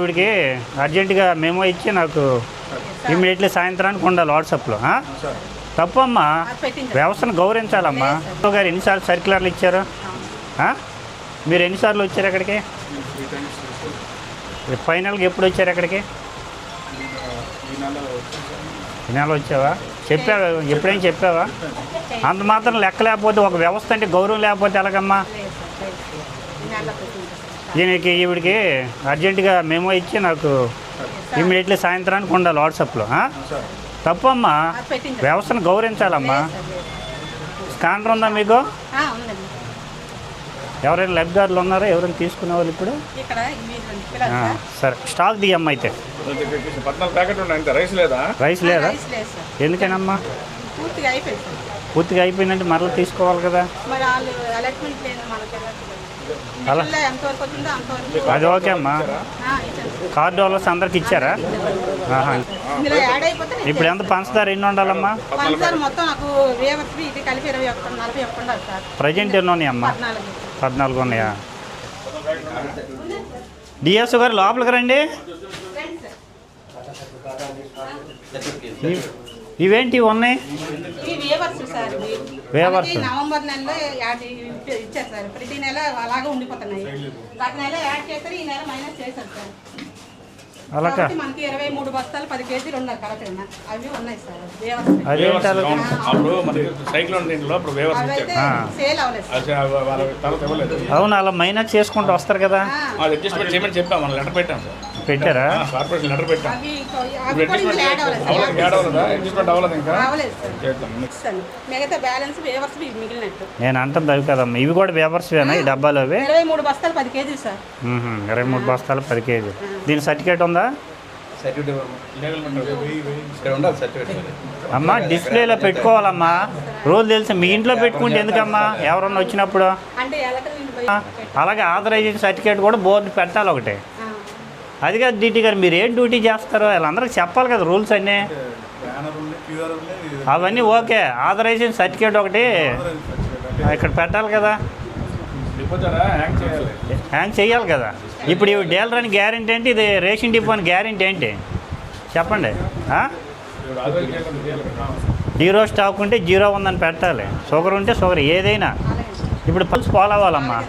వీడికి అర్జెంటుగా మెమో ఇచ్చి నాకు ఇమీడియట్లీ సాయంత్రానికి ఉండాలి వాట్సాప్లో. తప్పమ్మా, వ్యవస్థను గౌరవించాలమ్మా. గారు ఎన్నిసార్లు సర్క్యులర్లు ఇచ్చారు? మీరు ఎన్నిసార్లు వచ్చారు అక్కడికి? ఫైనల్గా ఎప్పుడు వచ్చారు అక్కడికి? ఈ నెల వచ్చావా? చెప్పావా? ఎప్పుడైనా చెప్పావా? అంత మాత్రం లెక్క లేకపోతే, ఒక వ్యవస్థ అంటే గౌరవం లేకపోతే ఎలాగమ్మా? ఈవిడికి అర్జెంటుగా మెమో ఇచ్చి నాకు ఇమీడియట్లీ సాయంత్రానికి ఉండాలి వాట్సాప్లో. తప్పమ్మా, వ్యవస్థను గౌరవించాలమ్మా. స్కానర్ ఉందా మీకు? ఎవరైనా లబ్ధిదారులు ఉన్నారా? ఎవరైనా తీసుకునే వాళ్ళు ఇప్పుడు? సరే, స్టాక్ దియమ్మా. అయితే రైస్ లేదా? ఎందుకేనమ్మా? పూర్తిగా అయిపోయిందంటే మరలా తీసుకోవాలి కదా. అలా అది ఓకే అమ్మా. కార్డు హోల్డర్స్ అందరికి ఇచ్చారా? ఇప్పుడు ఎంత పంచదార ఎన్ని ఉండాలమ్మా? ప్రజెంట్ ఎన్ని ఉన్నాయమ్మా? 14 ఉన్నాయా? డిఎస్ గారు లోపలికి రండి. ఇవేంటి ఉన్నాయి? వేవర్స్ నవంబర్ నెలలో ఇచ్చారు సార్. ప్రతి నెల అలాగే ఉండిపోతున్నాయి. ప్రతి నెల యాడ్ చేస్తారు, ఈ నెల మైనస్ చేశారు సార్. అలాగా మనకి 23 బస్తాలు 10 కేజీలు ఉన్నాయి కరెక్ట్. అవి ఉన్నాయి సార్. అవును, అలా మైనస్ చేసుకుంటూ వస్తారు కదా. పెట్టారా? నేను అంటుంది అవి కదమ్మా, ఇవి కూడా వేవర్స్ వేనా? ఈ డబ్బాలు అవి 23 బస్తాలు 10 కేజీలు సార్. 23 బస్తాలు 10 కేజీలు. దీని సర్టిఫికేట్ ఉందా అమ్మా? డిస్ప్లేలో పెట్టుకోవాలమ్మా. రోజు తెలిసి మీ ఇంట్లో పెట్టుకుంటే ఎందుకమ్మా? ఎవరన్నా వచ్చినప్పుడు అలాగే ఆథరైజేషన్ సర్టిఫికేట్ కూడా బోర్డు పెట్టాలి ఒకటి. అది కాదు డ్యూటీ గారు, మీరు ఏం డ్యూటీ చేస్తారో వాళ్ళందరికీ చెప్పాలి కదా రూల్స్ అన్నీ. అవన్నీ ఓకే, ఆథరైజేషన్ సర్టిఫికేట్ ఒకటి ఇక్కడ పెట్టాలి కదా, హ్యాంగ్ చేయాలి కదా. ఇప్పుడు ఇవి డీలర్ అని గ్యారెంటీ ఏంటి? ఇది రేషన్ డిపో అని గ్యారెంటీ ఏంటి చెప్పండి? 0 స్టాక్ ఉంటే 0 ఉందని పెట్టాలి, షుగర్ ఉంటే షుగర్, ఏదైనా. ఇప్పుడు పల్స్ ఫాలో అవ్వాలమ్మా.